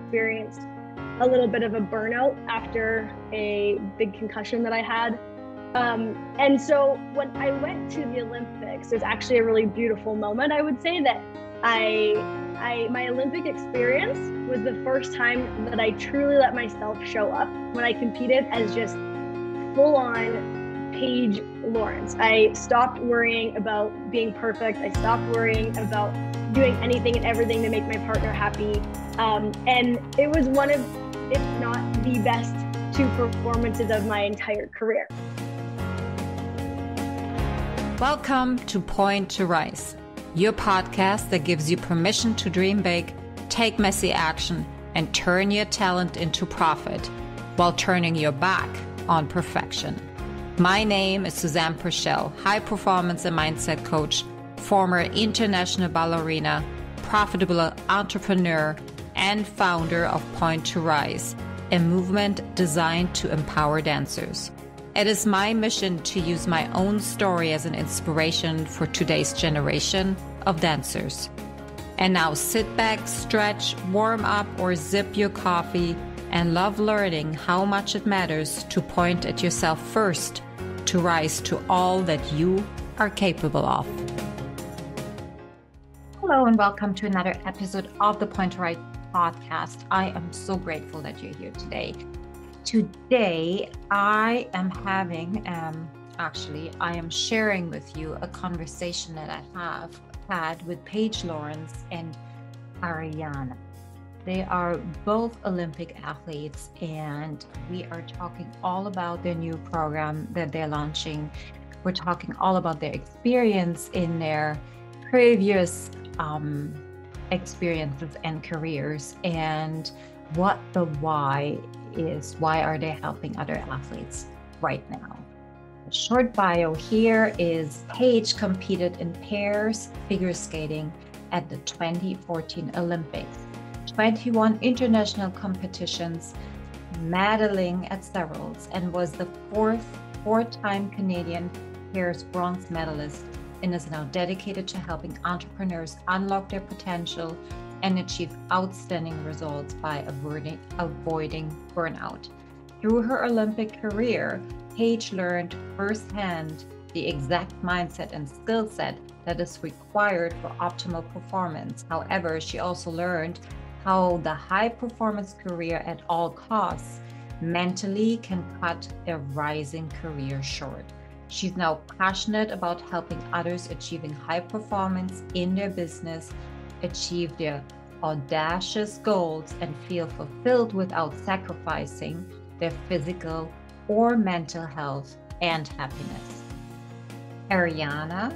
experienced a little bit of a burnout after a big concussion that I had. And so when I went to the Olympics, there's actually a really beautiful moment. I would say that my Olympic experience was the first time that I truly let myself show up when I competed as just full-on Paige Lawrence. I stopped worrying about being perfect. I stopped worrying about doing anything and everything to make my partner happy. And it was one of, if not the best, two performances of my entire career. Welcome to Point to Rise, your podcast that gives you permission to dream big, take messy action, and turn your talent into profit while turning your back on perfection. My name is Suzanne Purcell, high performance and mindset coach, former international ballerina, profitable entrepreneur, and founder of Point to Rise, a movement designed to empower dancers. It is my mission to use my own story as an inspiration for today's generation of dancers. And now sit back, stretch, warm up, or sip your coffee and love learning how much it matters to point at yourself first to rise to all that you are capable of. Hello and welcome to another episode of the Point to Rise podcast. I am so grateful that you're here today. Today, I am having, I am sharing with you a conversation that I have had with Paige Lawrence and Arianne. They are both Olympic athletes, and we are talking all about their new program that they're launching. We're talking all about their experience in their previous experiences and careers, and what the why is. Why are they helping other athletes right now? The short bio here is Paige competed in pairs figure skating at the 2014 Olympics, 21 international competitions, medaling at several, and was the four-time Canadian pairs bronze medalist, and is now dedicated to helping entrepreneurs unlock their potential and achieve outstanding results by avoiding burnout. Through her Olympic career, Paige learned firsthand the exact mindset and skill set that is required for optimal performance. However, she also learned how the high performance career at all costs mentally can cut a rising career short. She's now passionate about helping others achieving high performance in their business, achieve their audacious goals, and feel fulfilled without sacrificing their physical or mental health and happiness. Arianne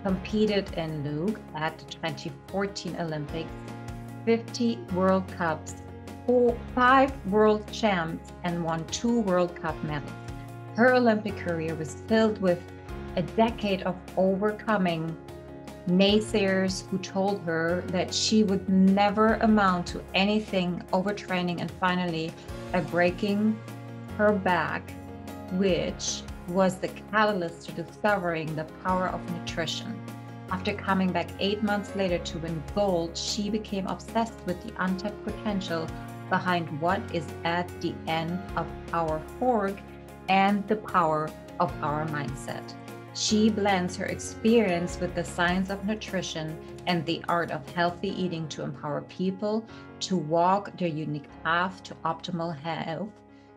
competed in Luke at the 2014 Olympics, 50 World Cups, 5 World Champs, and won 2 World Cup medals. Her Olympic career was filled with a decade of overcoming naysayers who told her that she would never amount to anything, overtraining, and finally by breaking her back, which was the catalyst to discovering the power of nutrition. After coming back 8 months later to win gold, she became obsessed with the untapped potential behind what is at the end of our fork and the power of our mindset. She blends her experience with the science of nutrition and the art of healthy eating to empower people to walk their unique path to optimal health,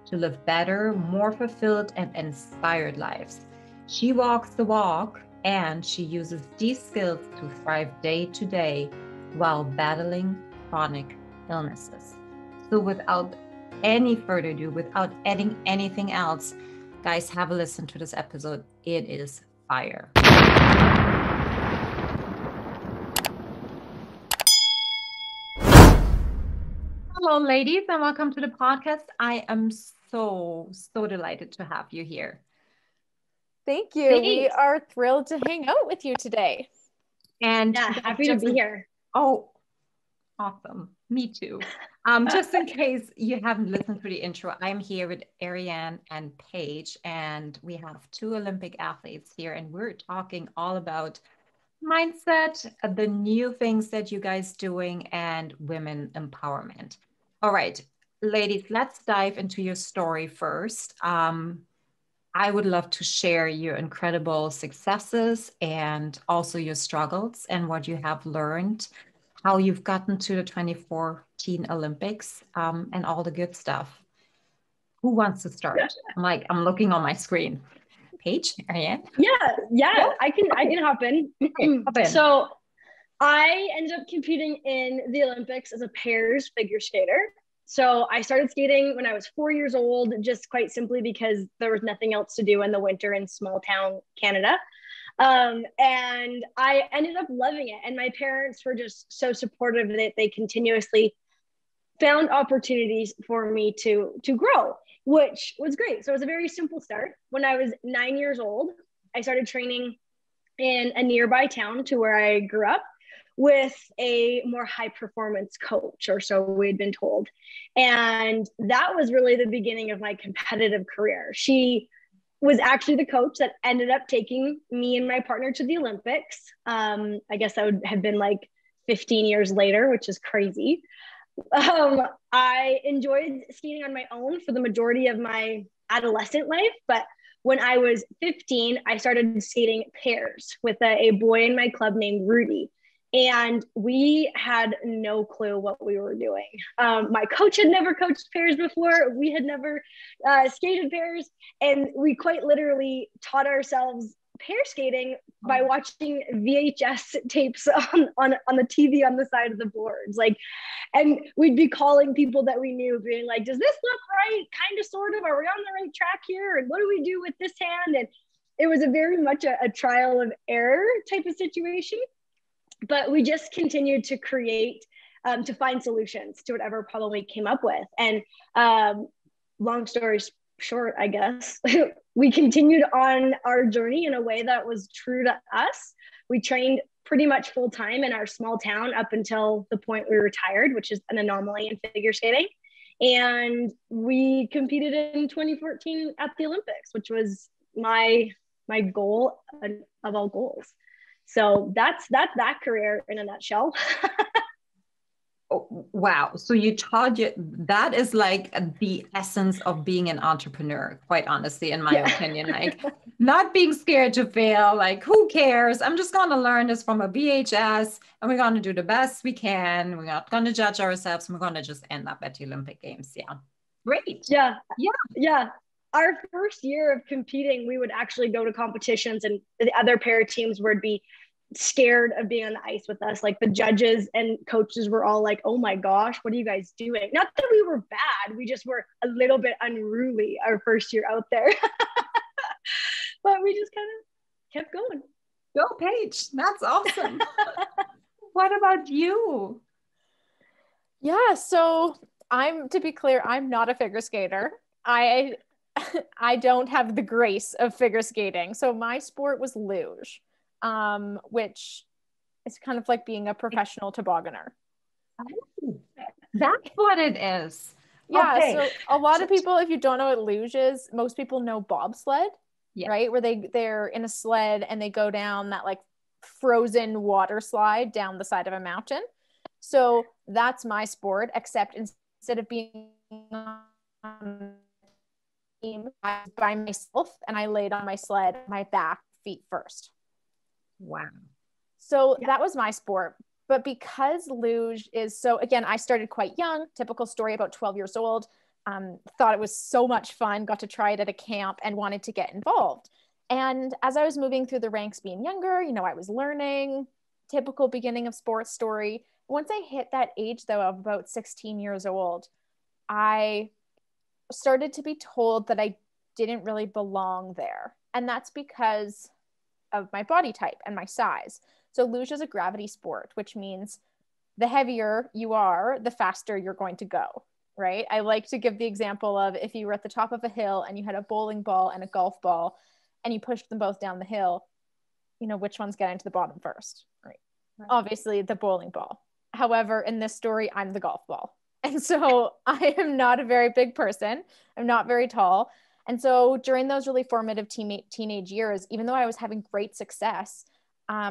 to live better, more fulfilled, and inspired lives. She walks the walk, and she uses these skills to thrive day to day while battling chronic illnesses. So without any further ado, without adding anything else, guys, have a listen to this episode. It is fire. Hello, ladies, and welcome to the podcast. I am so delighted to have you here. Thank you. Thanks. We are thrilled to hang out with you today. And Happy to be here. Oh, awesome. Me too. Just in case you haven't listened to the intro, I'm here with Arianne and Paige, and we have 2 Olympic athletes here, and we're talking all about mindset, the new things that you guys doing, and women empowerment. All right, ladies, let's dive into your story first. I would love to share your incredible successes and also your struggles and what you have learned, how you've gotten to the 2014 Olympics, and all the good stuff. Who wants to start? I'm looking on my screen. Paige, Arianne? Yeah, I can hop in. Okay, hop in. So I ended up competing in the Olympics as a pairs figure skater. So I started skating when I was 4 years old, just quite simply because there was nothing else to do in the winter in small town Canada. And I ended up loving it. And my parents were just so supportive that they continuously found opportunities for me to grow, which was great. So it was a very simple start. When I was 9 years old, I started training in a nearby town to where I grew up with a more high performance coach, or so we had been told. And that was really the beginning of my competitive career. She was actually the coach that ended up taking me and my partner to the Olympics. I guess that would have been like 15 years later, which is crazy. I enjoyed skating on my own for the majority of my adolescent life, but when I was 15, I started skating pairs with a boy in my club named Rudy. And we had no clue what we were doing. My coach had never coached pairs before. We had never skated pairs. And we quite literally taught ourselves pair skating by watching VHS tapes on the TV on the side of the boards. And we'd be calling people that we knew, being like, does this look right? Kind of, sort of. Are we on the right track here? And what do we do with this hand? And it was a very much a trial and error type of situation. But we just continued to create, to find solutions to whatever problem we came up with. And long story short, I guess, we continued on our journey in a way that was true to us. We trained pretty much full time in our small town up until the point we retired, which is an anomaly in figure skating. And we competed in 2014 at the Olympics, which was my goal of all goals. So that's that career in a nutshell. Oh, wow. So you taught you that is like the essence of being an entrepreneur, quite honestly, in my opinion. Like not being scared to fail, like who cares? I'm just going to learn this from a VHS and we're going to do the best we can. We're not going to judge ourselves. We're going to just end up at the Olympic Games. Yeah. Great. Yeah. Our first year of competing, we would actually go to competitions and the other pair teams would be scared of being on the ice with us. Like the judges and coaches were all like, oh my gosh, what are you guys doing? Not that we were bad, we just were a little bit unruly our first year out there. But we just kind of kept going. Go Paige, that's awesome. What about you? Yeah, so to be clear, I'm not a figure skater. I don't have the grace of figure skating. So my sport was luge. Which is kind of like being a professional tobogganer. Oh, that's what it is. Yeah. Okay. So a lot of people, if you don't know what luge is, most people know bobsled, right? Where they're in a sled and they go down that like frozen water slide down the side of a mountain. So that's my sport, except instead of being on a team, I was by myself and I laid on my sled, my back, feet first. Wow. So that was my sport. But because luge is so, again, I started quite young, typical story, about 12 years old, thought it was so much fun, got to try it at a camp and wanted to get involved. And as I was moving through the ranks being younger, I was learning, typical beginning of sports story. Once I hit that age though, of about 16 years old, I started to be told that I didn't really belong there. And that's because of my body type and my size. So luge is a gravity sport, which means the heavier you are, the faster you're going to go, right? I like to give the example of if you were at the top of a hill and you had a bowling ball and a golf ball and you pushed them both down the hill, which one's getting to the bottom first, right? Obviously the bowling ball. However, in this story, I'm the golf ball. And so I am not a very big person. I'm not very tall. And so during those really formative teenage years, even though I was having great success,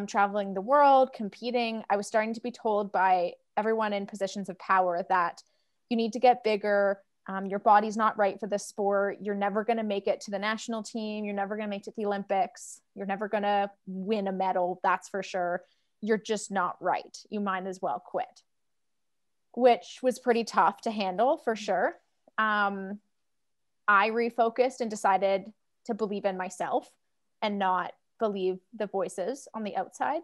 traveling the world, competing, I was starting to be told by everyone in positions of power that you need to get bigger. Your body's not right for this sport. You're never going to make it to the national team. You're never going to make it to the Olympics. You're never going to win a medal. That's for sure. You're just not right. You might as well quit, which was pretty tough to handle for sure. I refocused and decided to believe in myself and not believe the voices on the outside,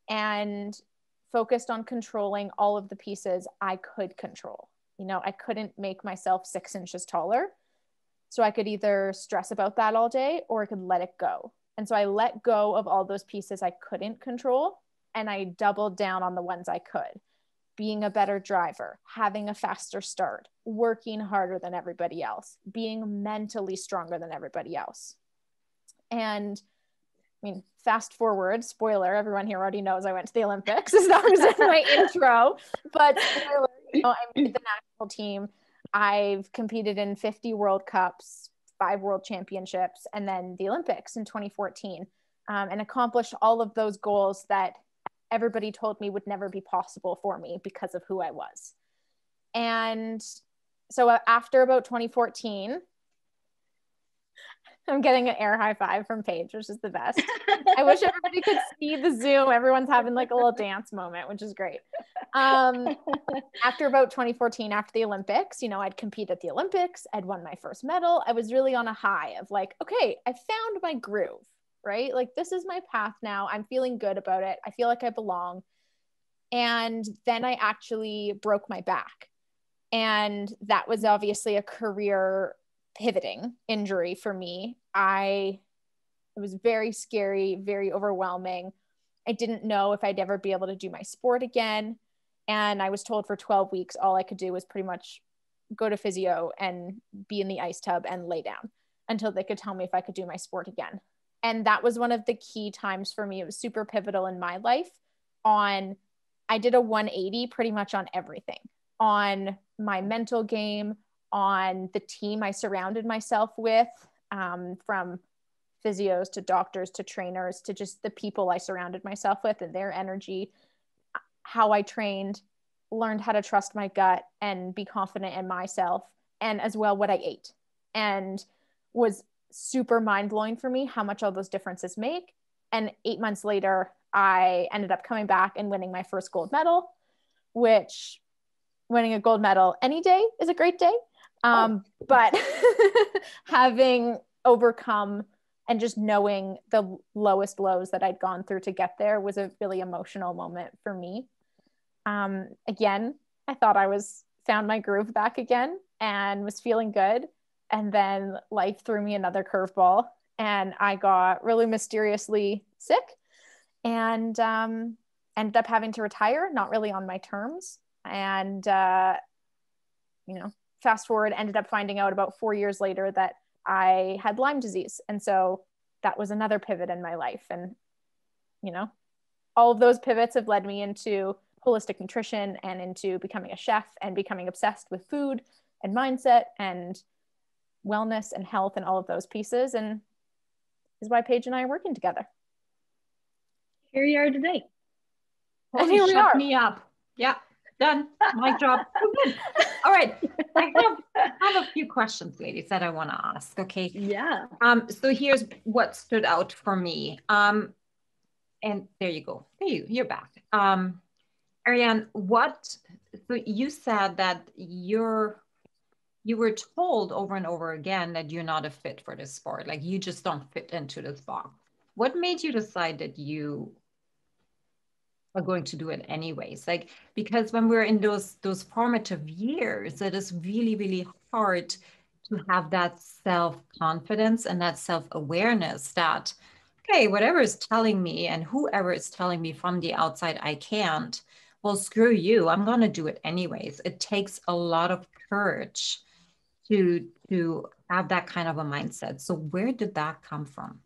and focused on controlling all of the pieces I could control. You know, I couldn't make myself 6 inches taller. So I could either stress about that all day or I could let it go. And so I let go of all those pieces I couldn't control, and I doubled down on the ones I could. Being a better driver, having a faster start, working harder than everybody else, being mentally stronger than everybody else. And I mean, fast forward, spoiler, everyone here already knows I went to the Olympics. So that was in my intro. But spoiler, you know, I made the national team. I've competed in 50 World Cups, 5 World Championships, and then the Olympics in 2014, and accomplished all of those goals that everybody told me would never be possible for me because of who I was. And so after about 2014, I'm getting an air high five from Paige, which is the best. I wish everybody could see the Zoom. Everyone's having like a little dance moment, which is great. After about 2014, after the Olympics, you know, I'd competed at the Olympics. I'd won my first medal. I was really on a high of like, okay, I found my groove, right? Like, this is my path now. I'm feeling good about it. I feel like I belong. And then I actually broke my back. And that was obviously a career pivoting injury for me. It was very scary, very overwhelming. I didn't know if I'd ever be able to do my sport again. And I was told for 12 weeks, all I could do was pretty much go to physio and be in the ice tub and lay down until they could tell me if I could do my sport again. And that was one of the key times for me. It was super pivotal in my life. I did a 180 pretty much on everything, on my mental game, on the team I surrounded myself with, from physios to doctors to trainers to just the people I surrounded myself with and their energy, how I trained, learned how to trust my gut and be confident in myself, and as well what I ate. And was super mind-blowing for me how much all those differences make. And 8 months later, I ended up coming back and winning my first gold medal, which winning a gold medal any day is a great day. But having overcome and just knowing the lowest lows that I'd gone through to get there was a really emotional moment for me. Again, I thought I found my groove back again and was feeling good. And then life threw me another curveball and I got really mysteriously sick and ended up having to retire, not really on my terms. And, fast forward, ended up finding out about 4 years later that I had Lyme disease. And so that was another pivot in my life. And, all of those pivots have led me into holistic nutrition and into becoming a chef and becoming obsessed with food and mindset and wellness and health and all of those pieces. And is why Paige and I are working together. Here you are today. And here we are. Shut me up. Yeah. Done. Mic drop. All right. I have a few questions, ladies, that I want to ask. Okay. Yeah. So here's what stood out for me. And there you go. You're back. Arianne, so you said that you were told over and over again that you're not a fit for this sport. Like, you just don't fit into this box. What made you decide that you are going to do it anyways? Like, because when we're in those formative years, it is really, really hard to have that self-confidence and that self-awareness that, okay, whatever is telling me and whoever is telling me from the outside I can't, well, screw you, I'm going to do it anyways. It takes a lot of courage to have that kind of a mindset. So where did that come from?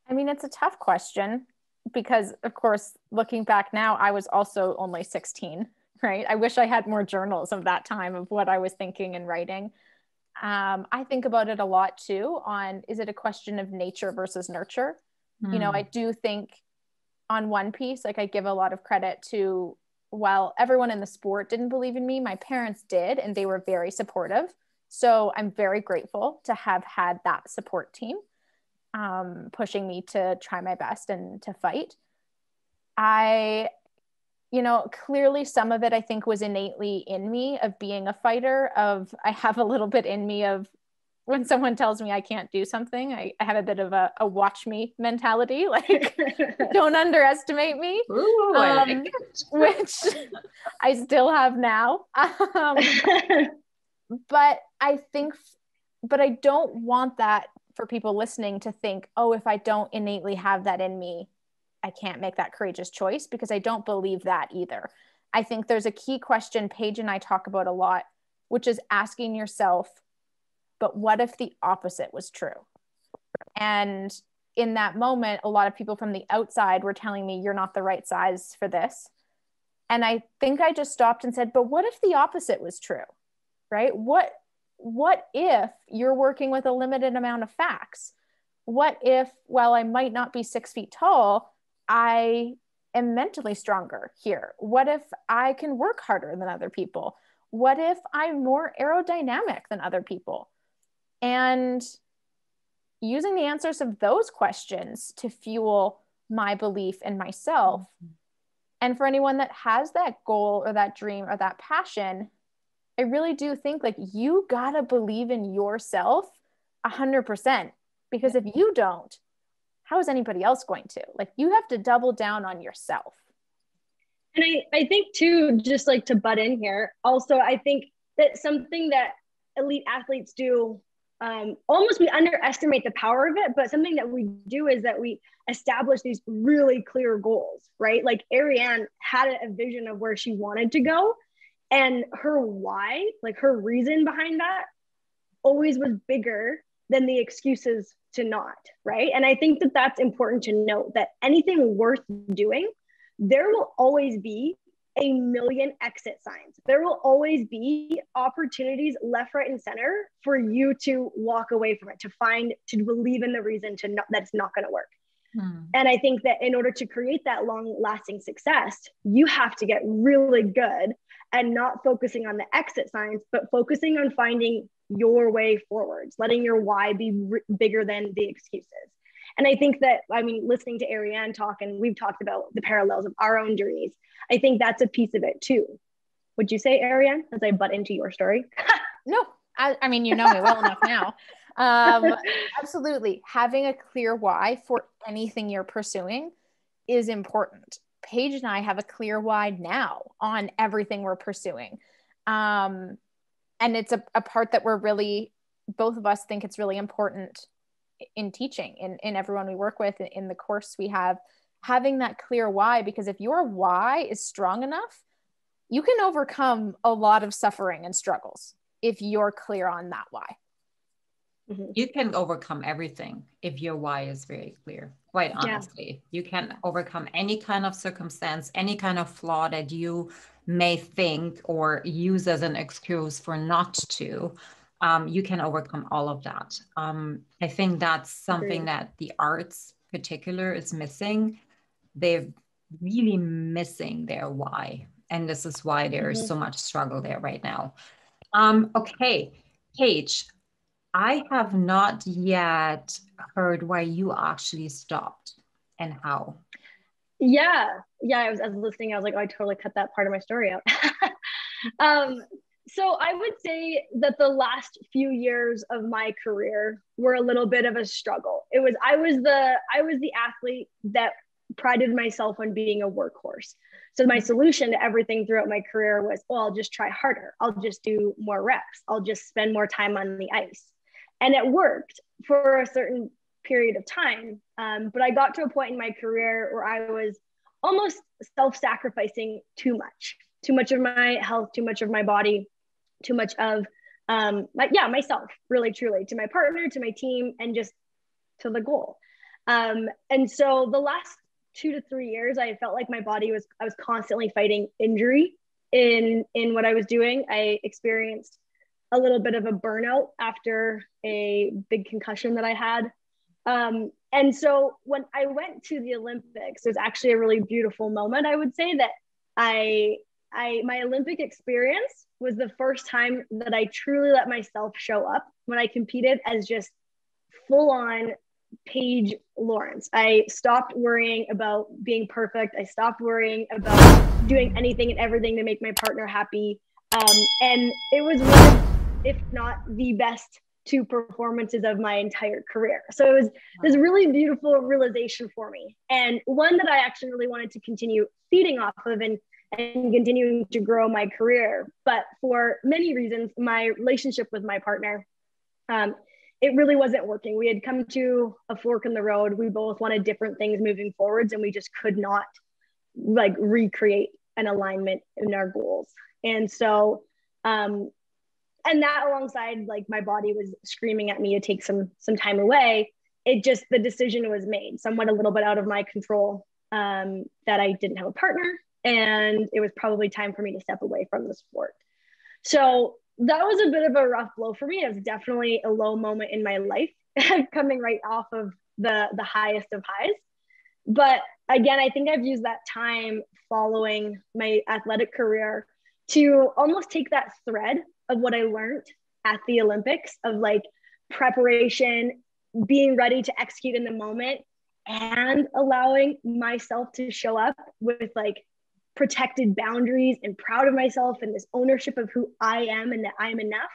I mean, it's a tough question. Because of course, looking back now, I was also only 16, right? I wish I had more journals of that time of what I was thinking and writing. I think about it a lot too is it a question of nature versus nurture? I do think on one piece, like, I give a lot of credit to while everyone in the sport didn't believe in me, my parents did, and they were very supportive. So I'm very grateful to have had that support team pushing me to try my best and to fight. Clearly some of it I think was innately in me of being a fighter, I have a little bit in me of when someone tells me I can't do something, I have a bit of a watch me mentality, like don't underestimate me. Ooh, I like it. Which I still have now. But I don't want that for people listening to think, oh, if I don't innately have that in me, I can't make that courageous choice, because I don't believe that either. I think there's a key question Paige and I talk about a lot, which is asking yourself, but what if the opposite was true? And in that moment, a lot of people from the outside were telling me, you're not the right size for this. And I think I just stopped and said, but what if the opposite was true, right? What if you're working with a limited amount of facts? What if, while I might not be 6 feet tall, I am mentally stronger here? What if I can work harder than other people? What if I'm more aerodynamic than other people? And using the answers of those questions to fuel my belief in myself. Mm-hmm. And for anyone that has that goal or that dream or that passion, I really do think like you gotta believe in yourself 100%, because if you don't, how is anybody else going to? Like, you have to double down on yourself. And I think too, just like to butt in here, also, I think that something that elite athletes do, almost we underestimate the power of it, but something that we do is that we establish these really clear goals, right? Like Arianne had a vision of where she wanted to go, and her why, like her reason behind that, always was bigger than the excuses to not, right? And I think that that's important to note, that anything worth doing, there will always be a million exit signs. There will always be opportunities left, right, and center for you to walk away from it, to believe in the reason that it's not going to work. And I think that in order to create that long-lasting success, you have to get really good at not focusing on the exit signs, but focusing on finding your way forwards, letting your why be bigger than the excuses. And I think that, listening to Arianne talk, and we've talked about the parallels of our own journeys, I think that's a piece of it too. Would you say, Arianne, as I butt into your story? No, I mean, you know me well enough now. Absolutely. Having a clear why for anything you're pursuing is important. Paige and I have a clear why now on everything we're pursuing. And it's a part that we're really, both of us think it's really important in teaching, in everyone we work with, in the course we have, having that clear why, because if your why is strong enough, you can overcome a lot of suffering and struggles if you're clear on that why. You can overcome everything if your why is very clear, quite honestly. Yeah. You can overcome any kind of circumstance, any kind of flaw that you may think or use as an excuse for not to. You can overcome all of that. I think that's something that the arts particular is missing. They're really missing their why. And this is why there is so much struggle there right now. Okay, Paige, I have not yet heard why you actually stopped and how. Yeah. I was listening. I was like, oh, I totally cut that part of my story out. So I would say that the last few years of my career were a little bit of a struggle. I was the athlete that prided myself on being a workhorse. So my solution to everything throughout my career was, well, I'll just try harder. I'll just do more reps. I'll just spend more time on the ice. And it worked for a certain period of time. But I got to a point in my career where I was almost self-sacrificing too much of my health, too much of my body, too much of myself, really, truly, to my partner, to my team, and just to the goal. And so the last 2 to 3 years, I felt like I was constantly fighting injury in what I was doing. I experienced a little bit of a burnout after a big concussion that I had. And so when I went to the Olympics, it was actually a really beautiful moment. I would say that My Olympic experience was the first time that I truly let myself show up when I competed as just full on Paige Lawrence. I stopped worrying about being perfect. I stopped worrying about doing anything and everything to make my partner happy. And it was one of, if not the best, two performances of my entire career. So it was this really beautiful realization for me, and one that I actually really wanted to continue feeding off of and continuing to grow my career. But for many reasons, my relationship with my partner, it really wasn't working. We had come to a fork in the road. We both wanted different things moving forwards, and we just could not like recreate an alignment in our goals. And so, and that alongside like my body was screaming at me to take some time away, it just, the decision was made somewhat a little bit out of my control, that I didn't have a partner, and it was probably time for me to step away from the sport. So that was a bit of a rough blow for me. It was definitely a low moment in my life, coming right off of the highest of highs. But again, I think I've used that time following my athletic career to almost take that thread of what I learned at the Olympics, of like preparation, being ready to execute in the moment, and allowing myself to show up with like protected boundaries and proud of myself and this ownership of who I am and that I'm enough.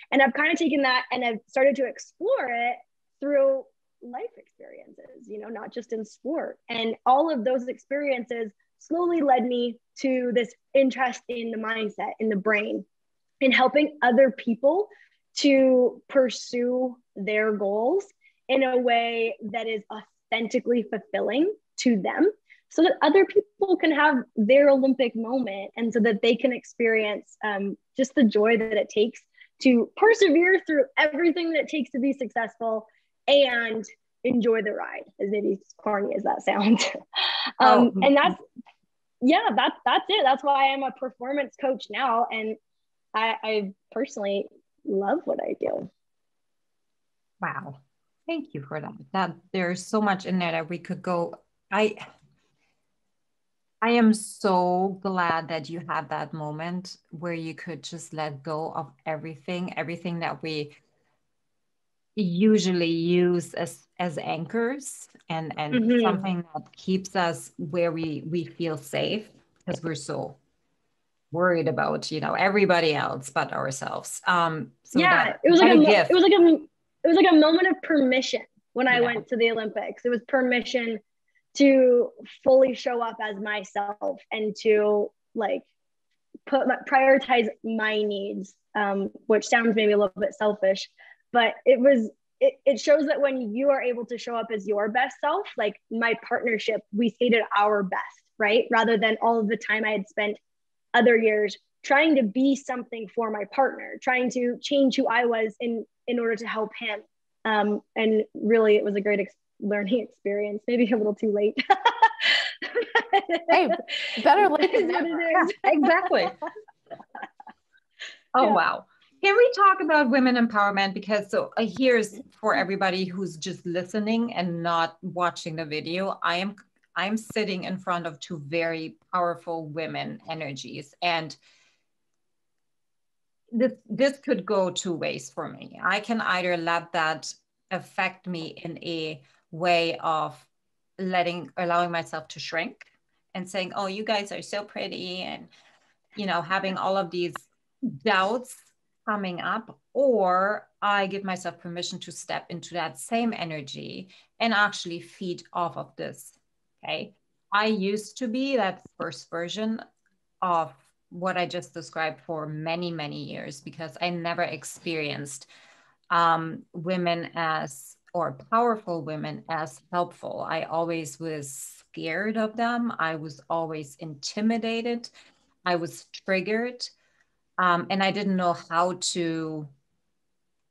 And I've kind of taken that and I've started to explore it through life experiences, you know, not just in sport. And all of those experiences slowly led me to this interest in the mindset, in the brain, in helping other people to pursue their goals in a way that is authentically fulfilling to them, so that other people can have their Olympic moment, and so that they can experience just the joy that it takes to persevere through everything that it takes to be successful and enjoy the ride, as maybe as corny as that sounds. And that's it. That's why I'm a performance coach now. And I personally love what I do. Wow. Thank you for that. That there's so much in there that we could go. I am so glad that you had that moment where you could just let go of everything that we usually use as anchors, and something that keeps us where we feel safe, because we're so worried about, you know, everybody else but ourselves. So yeah, it was like a moment of permission when I went to the Olympics. It was permission to fully show up as myself and to like prioritize my needs, which sounds maybe a little bit selfish, but it shows that when you are able to show up as your best self, like my partnership, we stayed at our best, right? Rather than all of the time I had spent other years trying to be something for my partner, trying to change who I was in order to help him. And really, it was a great learning experience. Maybe a little too late. Hey, better late than never. Exactly. Oh, yeah. Wow. Can we talk about women empowerment? Because so here's for everybody who's just listening and not watching the video. I'm sitting in front of two very powerful women energies, and this could go two ways for me. I can either let that affect me in a way of allowing myself to shrink and saying, oh, you guys are so pretty, and, you know, having all of these doubts coming up, or I give myself permission to step into that same energy and actually feed off of this. Okay. I used to be that first version of what I just described for many, many years, because I never experienced women or powerful women as helpful. I always was scared of them. I was always intimidated. I was triggered. And I didn't know how to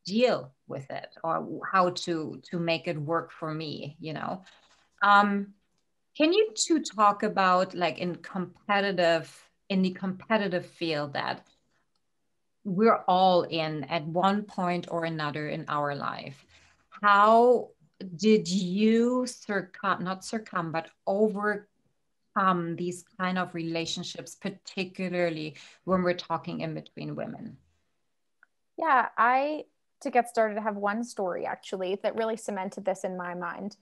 deal with it or how to make it work for me, you know. Can you two talk about, like, in the competitive field that we're all in at one point or another in our life? How did you overcome these kind of relationships, particularly when we're talking in between women? Yeah, to get started, I have one story actually that really cemented this in my mind.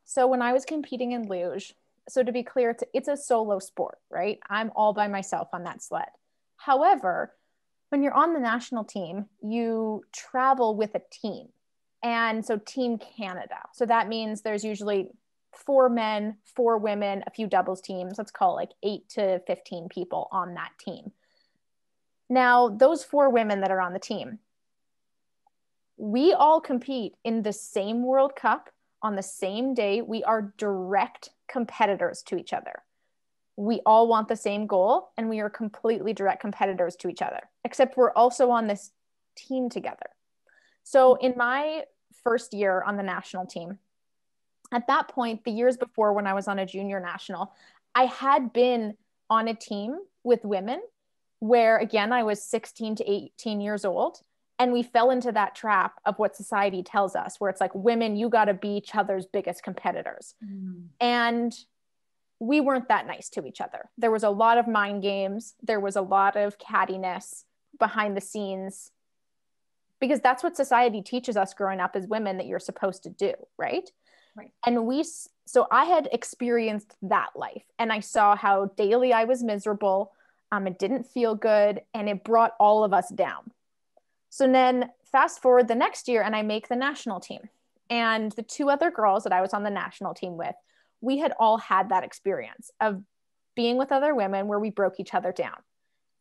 So when I was competing in luge, so to be clear, it's a solo sport, right? I'm all by myself on that sled. However, when you're on the national team, you travel with a team. And so Team Canada. So that means there's usually 4 men, 4 women, a few doubles teams. Let's call it like 8 to 15 people on that team. Now, those 4 women that are on the team, we all compete in the same World Cup on the same day. We are direct competitors to each other. We all want the same goal, and we are completely direct competitors to each other, except we're also on this team together. So in my first year on the national team, at that point, the years before when I was on a junior national, I had been on a team with women where, again, I was 16 to 18 years old. And we fell into that trap of what society tells us, where it's like, women, you got to be each other's biggest competitors. And we weren't that nice to each other. There was a lot of mind games. There was a lot of cattiness behind the scenes, because that's what society teaches us growing up as women that you're supposed to do, right? Right. And so I had experienced that life, and I saw how daily I was miserable. It didn't feel good, and it brought all of us down. So then fast forward the next year, and I make the national team. And the 2 other girls that I was on the national team with, we had all had that experience of being with other women where we broke each other down.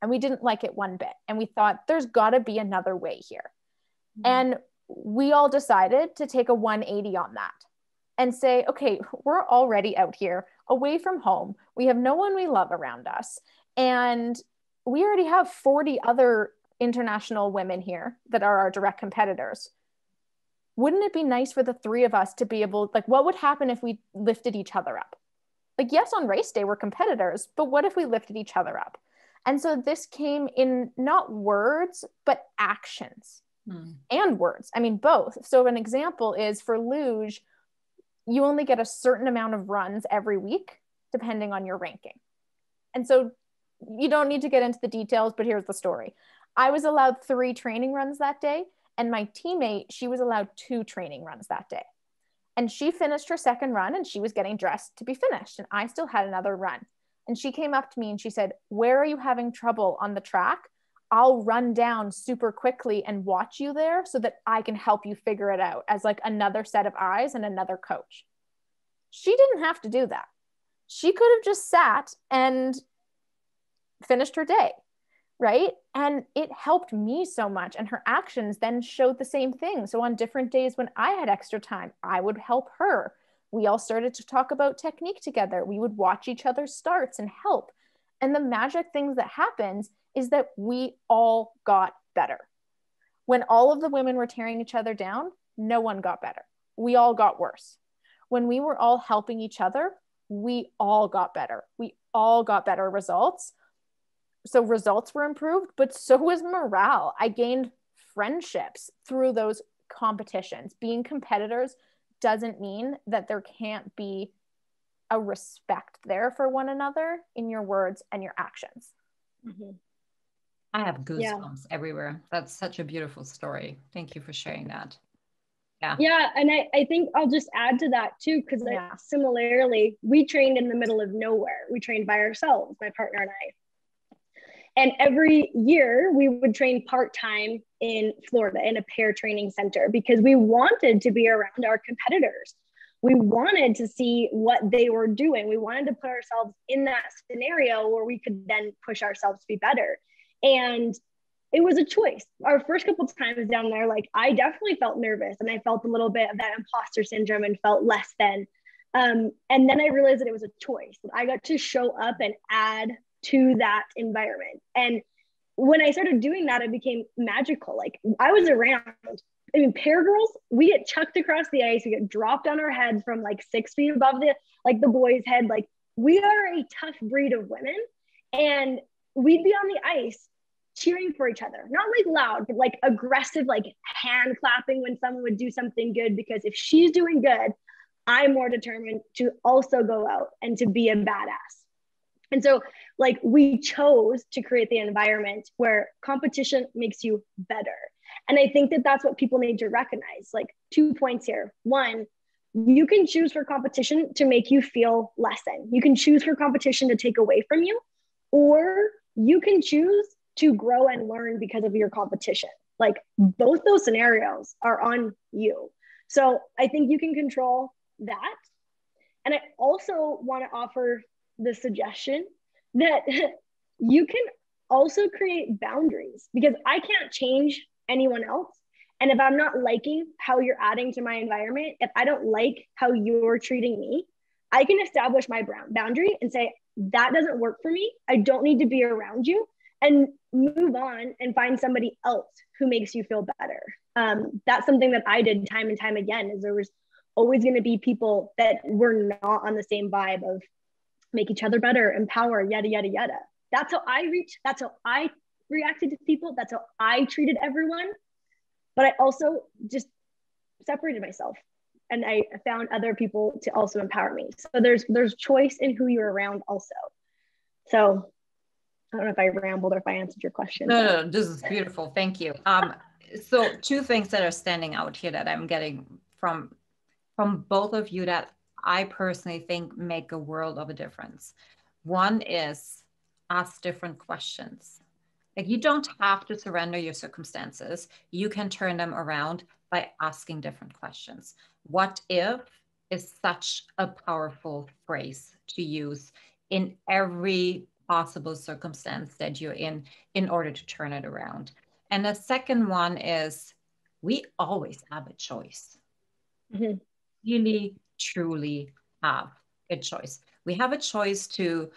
And we didn't like it one bit. And we thought, there's got to be another way here. And we all decided to take a 180 on that and say, okay, we're already out here away from home. We have no one we love around us. And we already have 40 other international women here that are our direct competitors. Wouldn't it be nice for the 3 of us to be able, like, what would happen if we lifted each other up? Like, yes, on race day, we're competitors, but what if we lifted each other up? And so this came in not words, but actions and words. I mean, both. So an example is for luge, you only get a certain amount of runs every week, depending on your ranking. And so you don't need to get into the details, but here's the story. I was allowed 3 training runs that day, and my teammate, she was allowed 2 training runs that day. And she finished her second run, and she was getting dressed to be finished, and I still had another run. And she came up to me and she said, "Where are you having trouble on the track? I'll run down super quickly and watch you there so that I can help you figure it out as like another set of eyes and another coach." She didn't have to do that. She could have just sat and finished her day, right? And it helped me so much. And her actions then showed the same thing. So on different days when I had extra time, I would help her. We all started to talk about technique together. We would watch each other's starts and help. And the magic things that happens is that we all got better. When all of the women were tearing each other down, no one got better. We all got worse. When we were all helping each other, we all got better. We all got better results. So results were improved, but so was morale. I gained friendships through those competitions. Being competitors doesn't mean that there can't be a respect there for one another in your words and your actions. I have goosebumps everywhere. That's such a beautiful story. Thank you for sharing that. Yeah. And I think I'll just add to that too, because similarly, we trained in the middle of nowhere. We trained by ourselves, my partner and I. And every year we would train part-time in Florida in a pair training center because we wanted to be around our competitors. We wanted to see what they were doing. We wanted to put ourselves in that scenario where we could then push ourselves to be better. And it was a choice. Our first couple of times down there, like I definitely felt nervous and I felt a little bit of that imposter syndrome and felt less than. And then I realized that it was a choice. I got to show up and add to that environment. And when I started doing that, it became magical. Like I was around, I mean, pair girls, we get chucked across the ice. We get dropped on our head from like 6 feet above the boys' head. Like we are a tough breed of women, and we'd be on the ice cheering for each other, not like loud, but like aggressive, like hand clapping when someone would do something good, because if she's doing good, I'm more determined to also go out and to be a badass. And so like we chose to create the environment where competition makes you better. And I think that that's what people need to recognize. Like 2 points here. One, you can choose for competition to make you feel less than. You can choose for competition to take away from you, or you can choose to grow and learn because of your competition. Like both those scenarios are on you. So I think you can control that. And I also want to offer the suggestion that you can also create boundaries, because I can't change anyone else. And if I'm not liking how you're adding to my environment, if I don't like how you're treating me, I can establish my boundary and say, that doesn't work for me. I don't need to be around you, and move on and find somebody else who makes you feel better. That's something that I did time and time again, is there was always going to be people that were not on the same vibe of make each other better, empower, yada, yada, yada. That's how I that's how I reacted to people. That's how I treated everyone. But I also just separated myself, and I found other people to also empower me. So there's choice in who you're around also. So I don't know if I rambled or if I answered your question. No, this is beautiful. Thank you. So 2 things that are standing out here that I'm getting from both of you that I personally think make a world of a difference. One is ask different questions. Like, you don't have to surrender your circumstances. You can turn them around by asking different questions. What if is such a powerful phrase to use in every possible circumstance that you're in order to turn it around. And the second one is, we always have a choice. Mm-hmm. Really, truly have a choice. We have a choice to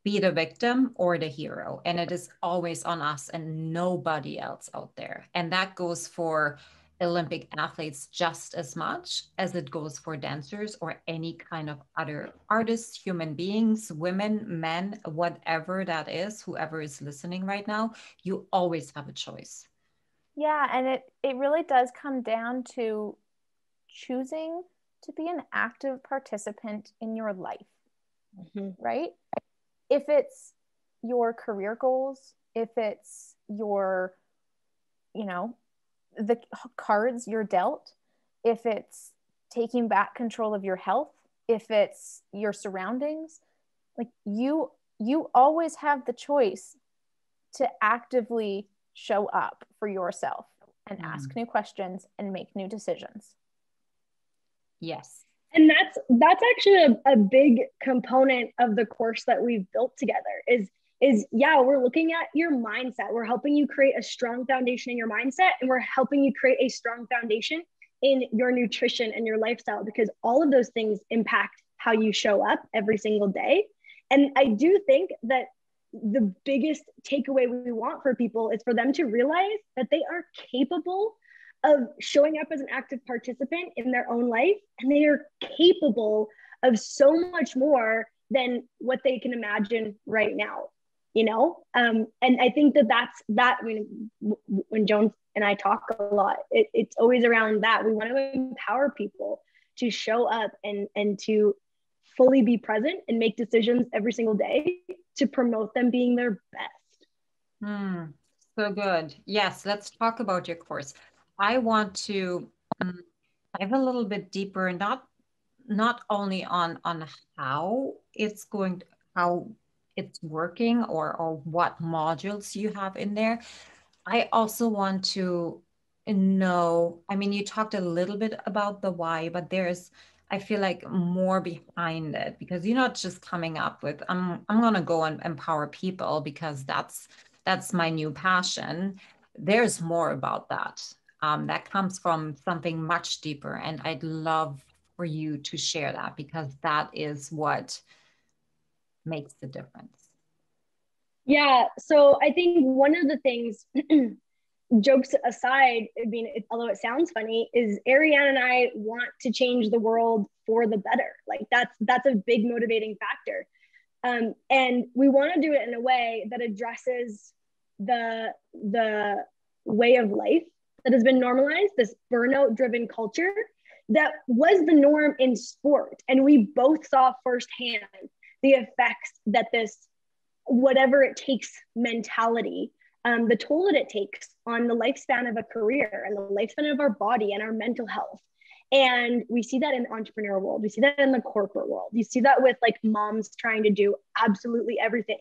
be the victim or the hero, and it is always on us and nobody else out there. And that goes for Olympic athletes just as much as it goes for dancers or any kind of other artists, human beings, women, men, whatever that is, whoever is listening right now, you always have a choice. Yeah, and it really does come down to choosing to be an active participant in your life, right? If it's your career goals, if it's your, the cards you're dealt, if it's taking back control of your health, if it's your surroundings, like you always have the choice to actively show up for yourself and ask new questions and make new decisions. Yes. And that's actually a big component of the course that we've built together is we're looking at your mindset. We're helping you create a strong foundation in your mindset, and we're helping you create a strong foundation in your nutrition and your lifestyle, because all of those things impact how you show up every single day. And I do think that the biggest takeaway we want for people is for them to realize that they are capable of showing up as an active participant in their own life, and they are capable of so much more than what they can imagine right now, and I think that I mean, when Joan and I talk a lot, it's always around that. We want to empower people to show up and to fully be present and make decisions every single day to promote them being their best. So good. Yes, let's talk about your course. I want to dive a little bit deeper, not only on how it's working or what modules you have in there. I also want to know, I mean, you talked a little bit about the why, but I feel like more behind it, because you're not just coming up with, I'm going to go and empower people because that's my new passion. There's more about that. That comes from something much deeper. And I'd love for you to share that, because that is what makes the difference. Yeah. So I think one of the things, jokes aside, I mean, although it sounds funny, is Arianne and I want to change the world for the better. Like that's a big motivating factor. And we want to do it in a way that addresses the way of life that has been normalized, this burnout driven culture that was the norm in sport. And we both saw firsthand the effects that this whatever it takes mentality, the toll that it takes on the lifespan of a career and the lifespan of our body and our mental health. And we see that in the entrepreneur world. We see that in the corporate world. You see that with like moms trying to do absolutely everything.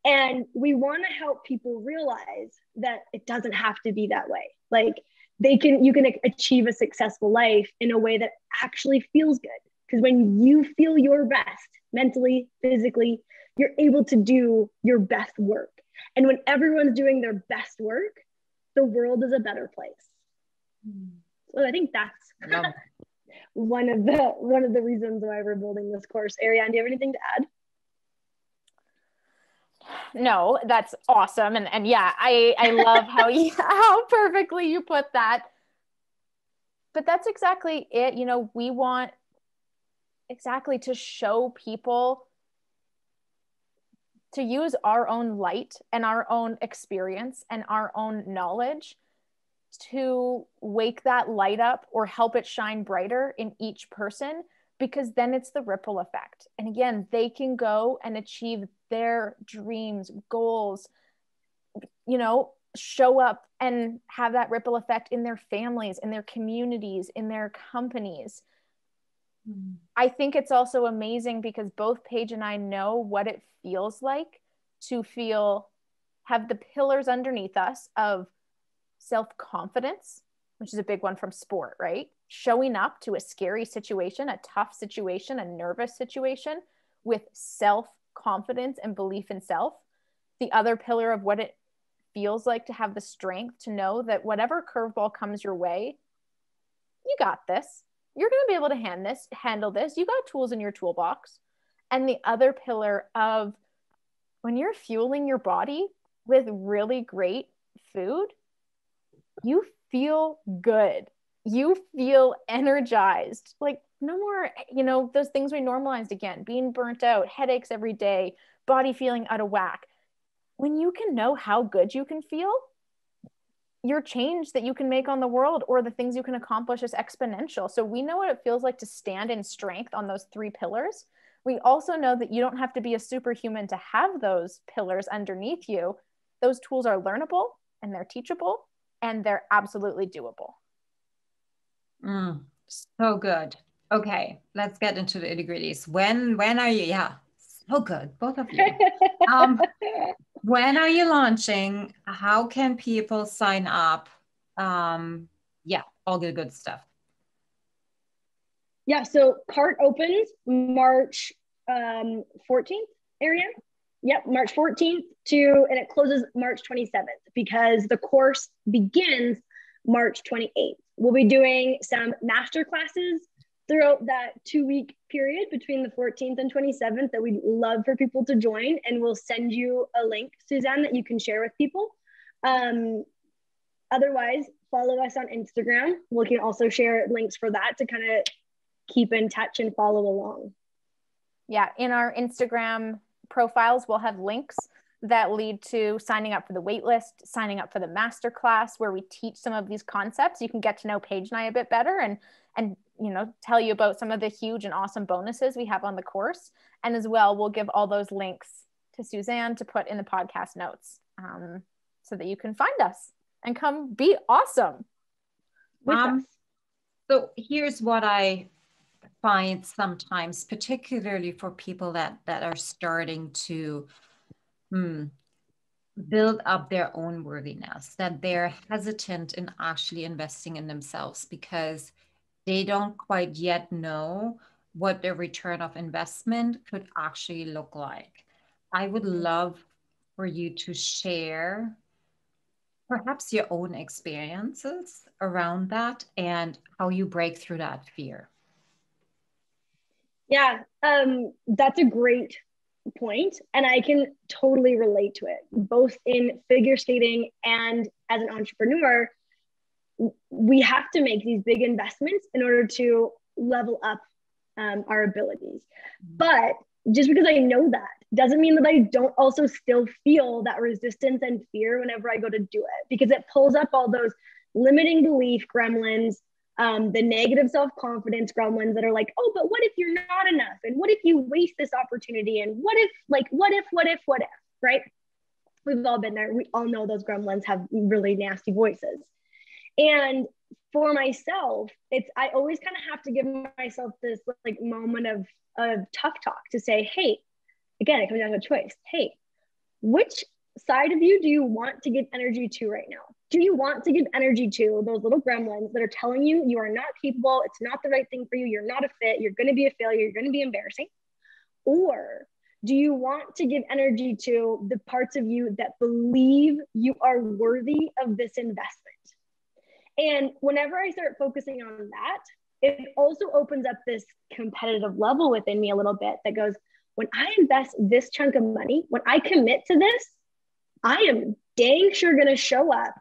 And we want to help people realize that it doesn't have to be that way. Like you can achieve a successful life in a way that actually feels good. Because when you feel your best mentally, physically, you're able to do your best work. And when everyone's doing their best work, the world is a better place. So I think that's one of the reasons why we're building this course. Arianne, do you have anything to add? No, that's awesome. And yeah, I love how perfectly you put that. But that's exactly it. You know, we want exactly to show people to use our own light and our own experience and our own knowledge to wake that light up or help it shine brighter in each person, because then it's the ripple effect. And again, they can go and achieve their dreams, goals, you know, show up and have that ripple effect in their families, in their communities, in their companies. I think it's also amazing because both Paige and I know what it feels like to have the pillars underneath us of self-confidence, which is a big one from sport, right? Showing up to a scary situation, a tough situation, a nervous situation with self-confidence and belief in self. The other pillar of what it feels like to have the strength to know that whatever curveball comes your way, you got this. You're going to be able to handle this. You got tools in your toolbox. And the other pillar of when you're fueling your body with really great food, you feel good. You feel energized. Like no more, you know, those things we normalized again, being burnt out, headaches every day, body feeling out of whack. When you can know how good you can feel, your change that you can make on the world or the things you can accomplish is exponential. So we know what it feels like to stand in strength on those three pillars. We also know that you don't have to be a superhuman to have those pillars underneath you. Those tools are learnable and they're teachable and they're absolutely doable. So good. Okay, let's get into the nitty-gritties. When are you? Yeah, so good, both of you. When are you launching? How can people sign up? Yeah, all the good stuff. Yeah, so cart opens March 14th, Arianne? Yep, March 14th and it closes March 27th because the course begins March 28th. We'll be doing some master classes throughout that 2-week period between the 14th and 27th that we'd love for people to join. And we'll send you a link, Suzanne, that you can share with people. Otherwise, follow us on Instagram. We can also share links for that to kind of keep in touch and follow along. Yeah, in our Instagram profiles, we'll have links that lead to signing up for the waitlist, signing up for the masterclass where we teach some of these concepts. You can get to know Paige and I a bit better and you know, tell you about some of the huge and awesome bonuses we have on the course. And as well, we'll give all those links to Suzanne to put in the podcast notes so that you can find us and come be awesome with us. So here's what I find sometimes, particularly for people that are starting to build up their own worthiness, that they're hesitant in actually investing in themselves because they don't quite yet know what the return of investment could actually look like. I would love for you to share perhaps your own experiences around that and how you break through that fear. Yeah, that's a great point. And I can totally relate to it, both in figure skating and as an entrepreneur. We have to make these big investments in order to level up our abilities. But just because I know that doesn't mean that I don't also still feel that resistance and fear whenever I go to do it, because it pulls up all those limiting belief gremlins, the negative self-confidence gremlins that are like, oh, but what if you're not enough? And what if you waste this opportunity? And what if, right? We've all been there. We all know those gremlins have really nasty voices. And for myself, I always kind of have to give myself this like moment of tough talk to say, hey, again, it comes down to a choice. Hey, which side of you do you want to give energy to right now? Do you want to give energy to those little gremlins that are telling you you are not capable, it's not the right thing for you, you're not a fit, you're going to be a failure, you're going to be embarrassing? Or do you want to give energy to the parts of you that believe you are worthy of this investment? And whenever I start focusing on that, it also opens up this competitive level within me a little bit that goes, when I invest this chunk of money, when I commit to this, I am dang sure going to show up,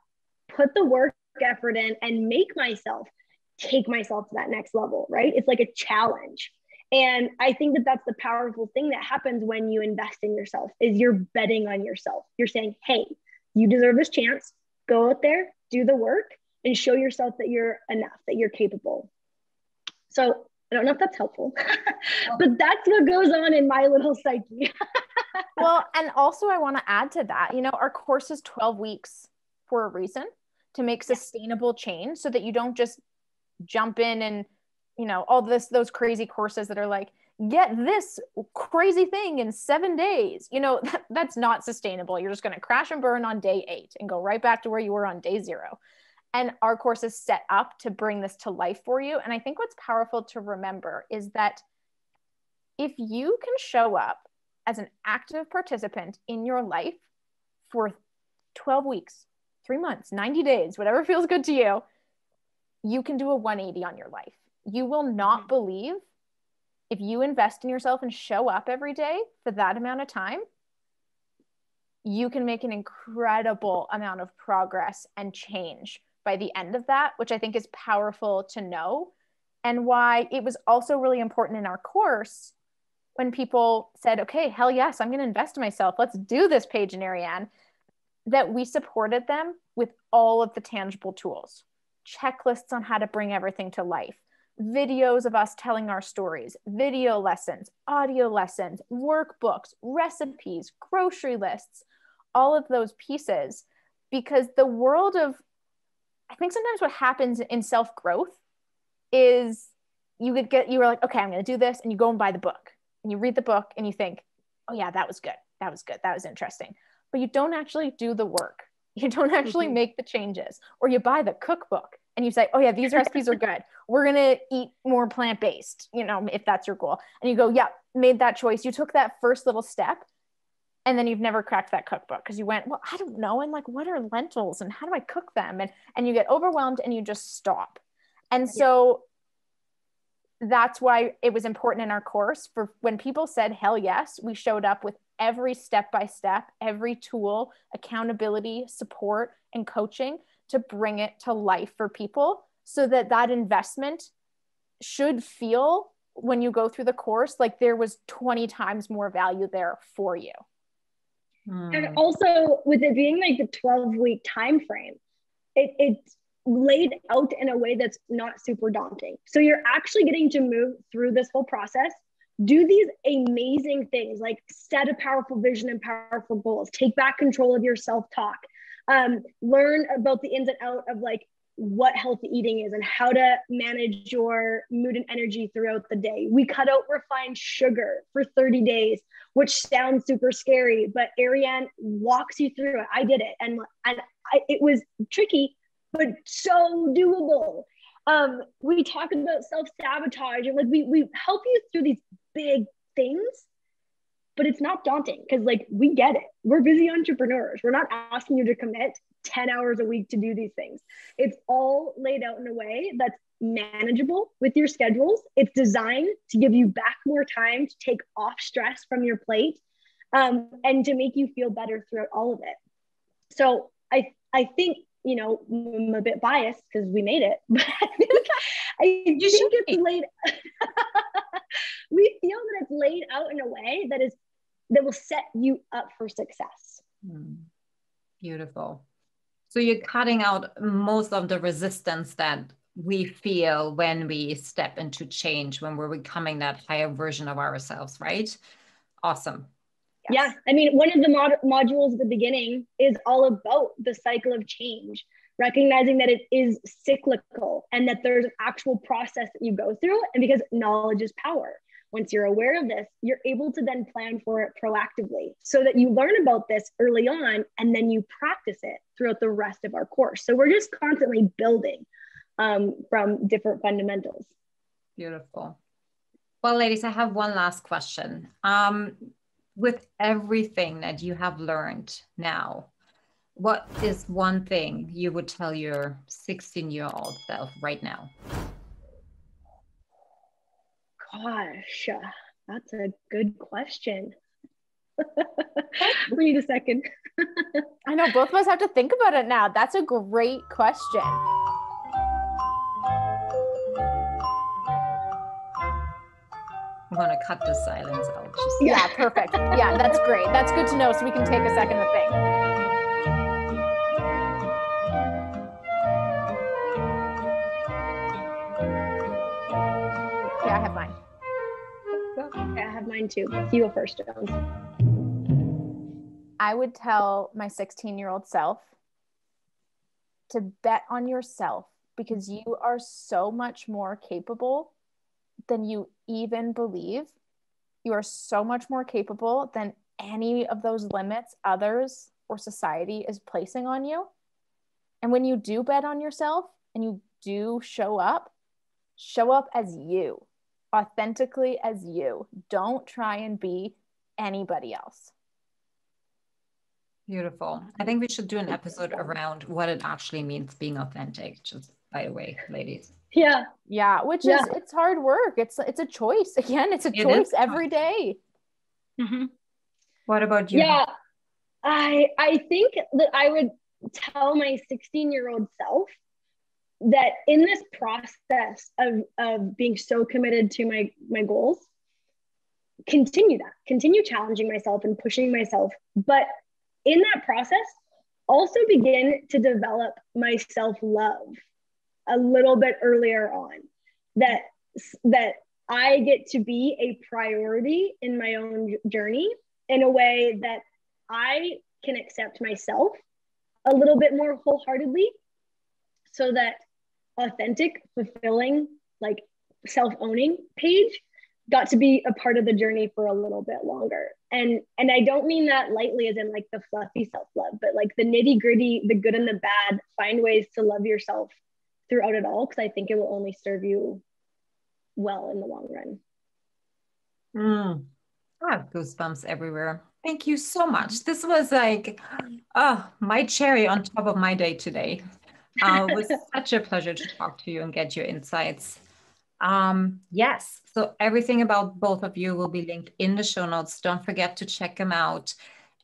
put the work effort in, and take myself to that next level, right? It's like a challenge. And I think that that's the powerful thing that happens when you invest in yourself, is you're betting on yourself. You're saying, hey, you deserve this chance. Go out there, do the work, and show yourself that you're enough, that you're capable. So I don't know if that's helpful, but that's what goes on in my little psyche. Well, and also I want to add to that, our course is 12 weeks for a reason, to make sustainable change, so that you don't just jump in and, all those crazy courses that are like, get this crazy thing in 7 days, that's not sustainable. You're just going to crash and burn on day 8 and go right back to where you were on day 0. And our course is set up to bring this to life for you. And I think what's powerful to remember is that if you can show up as an active participant in your life for 12 weeks, 3 months, 90 days, whatever feels good to you, you can do a 180 on your life. You will not believe, if you invest in yourself and show up every day for that amount of time, you can make an incredible amount of progress and change by the end of that, which I think is powerful to know. And why it was also really important in our course when people said, okay, hell yes, I'm going to invest in myself. Let's do this, Paige and Arianne, that we supported them with all of the tangible tools, checklists on how to bring everything to life, videos of us telling our stories, video lessons, audio lessons, workbooks, recipes, grocery lists, all of those pieces. Because the world of, I think sometimes what happens in self-growth is you were like, okay, I'm going to do this. And you go and buy the book and you read the book and you think, oh yeah, that was good. That was good. That was interesting. But you don't actually do the work. You don't actually make the changes. Or you buy the cookbook and you say, oh yeah, these recipes are good. We're going to eat more plant-based, if that's your goal. And you go, yeah, made that choice. You took that first little step. And then you've never cracked that cookbook because you went, well, I don't know. And like, what are lentils and how do I cook them? And you get overwhelmed and you just stop. And so that's why it was important in our course for when people said, hell yes, we showed up with every step-by-step, every tool, accountability, support, and coaching to bring it to life for people, so that investment should feel, when you go through the course, like there was 20 times more value there for you. And also with it being like the 12-week time frame, it's laid out in a way that's not super daunting. So you're actually getting to move through this whole process, do these amazing things, like set a powerful vision and powerful goals, take back control of your self-talk, learn about the ins and outs of like what healthy eating is and how to manage your mood and energy throughout the day. We cut out refined sugar for 30 days, which sounds super scary, but Arianne walks you through it. I did it. And it was tricky, but so doable. We talk about self-sabotage and like we help you through these big things, but it's not daunting because like we get it. We're busy entrepreneurs. We're not asking you to commit 10 hours a week to do these things. It's all laid out in a way that's manageable with your schedules. It's designed to give you back more time to take off stress from your plate, and to make you feel better throughout all of it. So I think, I'm a bit biased because we made it, but I think it's laid, we feel that it's laid out in a way that will set you up for success. Beautiful. So you're cutting out most of the resistance that we feel when we step into change, when we're becoming that higher version of ourselves, right? Awesome. Yes. Yeah. I mean, one of the modules at the beginning is all about the cycle of change, recognizing that it is cyclical and that there's an actual process that you go through. And because knowledge is power, once you're aware of this, you're able to then plan for it proactively so that you learn about this early on and then you practice it throughout the rest of our course. So we're just constantly building from different fundamentals. Beautiful. Well, ladies, I have one last question. With everything that you have learned now, what is one thing you would tell your 16-year-old self right now? Gosh, that's a good question. We need a second. I know both of us have to think about it now. That's a great question. I'm going to cut the silence out. Yeah, perfect. Yeah, that's great. That's good to know so we can take a second to think. Yeah, I have mine. Okay, I have mine too. You go first, Jones. I would tell my 16-year-old self to bet on yourself because you are so much more capable than you even believe. You are so much more capable than any of those limits others or society is placing on you. And when you do bet on yourself and you do show up as you, authentically as you. Don't try and be anybody else. Beautiful. I think we should do an episode around what it actually means being authentic, just by the way, ladies. Yeah. Which is, it's hard work. It's a choice. Again, it's a choice every day. Mm-hmm. What about you? Yeah, I think that I would tell my 16-year-old self that in this process of being so committed to my goals, continue challenging myself and pushing myself. But in that process, also begin to develop my self-love a little bit earlier on, that I get to be a priority in my own journey in a way that I can accept myself a little bit more wholeheartedly, so that authentic, fulfilling, like self-owning Paige got to be a part of the journey for a little bit longer. And I don't mean that lightly as in like the fluffy self-love, but like the nitty-gritty, the good and the bad, find ways to love yourself throughout it all, because I think it will only serve you well in the long run. I have goosebumps everywhere. Thank you so much. This was like, my cherry on top of my day today. It was such a pleasure to talk to you and get your insights. Yes, so everything about both of you will be linked in the show notes. Don't forget to check them out.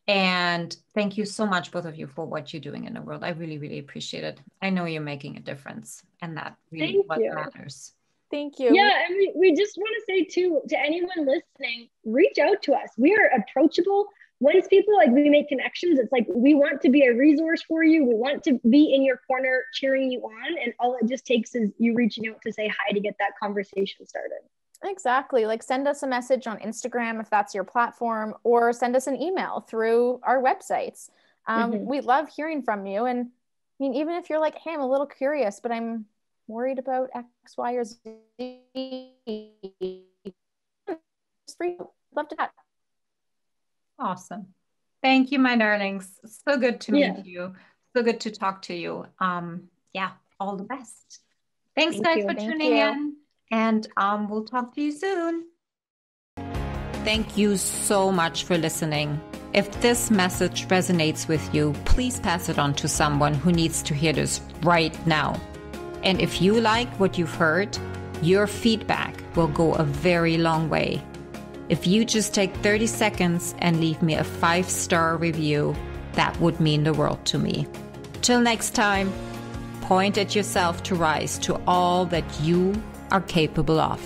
And thank you so much, both of you, for what you're doing in the world. I really, really appreciate it. I know you're making a difference, and that really what matters. Thank you. Yeah, and we just want to say too, to anyone listening, reach out to us. We are approachable. Once people, like, we make connections, it's like we want to be a resource for you. We want to be in your corner cheering you on. And all it just takes is you reaching out to say hi to get that conversation started. Exactly. Like, send us a message on Instagram if that's your platform, or send us an email through our websites. We love hearing from you. And I mean, even if you're like, hey, I'm a little curious, but I'm worried about X, Y, or Z, just free. Love to chat. Awesome. Thank you, my darlings. So good to meet you. So good to talk to you. All the best. Thanks, guys, for tuning in. And we'll talk to you soon. Thank you so much for listening. If this message resonates with you, please pass it on to someone who needs to hear this right now. And if you like what you've heard, your feedback will go a very long way. If you just take 30 seconds and leave me a 5-star review, that would mean the world to me. Till next time, point at yourself to rise to all that you are capable of.